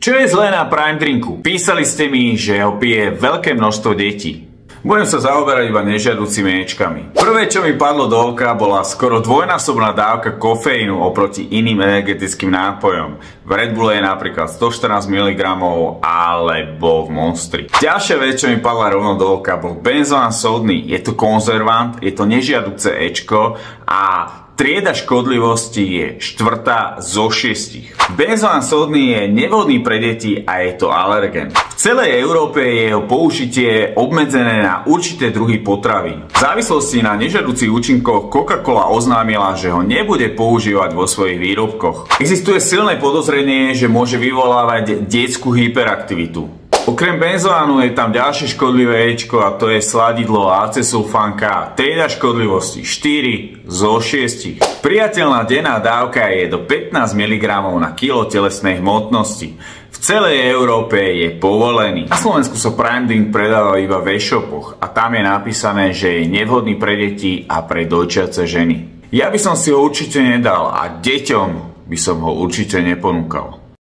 Čo je zlé na Prime Drinku? Písali ste mi, že ho pije veľké množstvo detí. Budem sa zaoberať iba nežiaducimi ječkami. Prvé, čo mi padlo do oka, bola skoro dvojnásobná dávka kofeínu oproti iným energetickým nápojom. V Red Bulle je napríklad 114 mg alebo v Monstri. Ďalšia vec, čo mi padla rovno do oka, bol benzoán sódny. Je to konzervant, je to nežiaduce ečko a trieda škodlivosti je 4. zo 6. Benzoán sódny je nevhodný pre deti a je to alergén. V celej Európe je jeho použitie obmedzené na určité druhy potravín. V závislosti na nežiaducich účinkoch Coca-Cola oznámila, že ho nebude používať vo svojich výrobkoch. Existuje silné podozrenie, že môže vyvolávať detskú hyperaktivitu. Okrem benzoánu je tam ďalšie škodlivé ječko a to je sladidlo acesulfán K. Trieda škodlivosti 4 zo 6. Priateľná denná dávka je do 15 mg na kilo telesnej hmotnosti. V celej Európe je povolený. Na Slovensku sa Prime Drink predáva iba v e-shopoch a tam je napísané, že je nevhodný pre deti a pre dojčiace ženy. Ja by som si ho určite nedal a deťom by som ho určite neponúkal.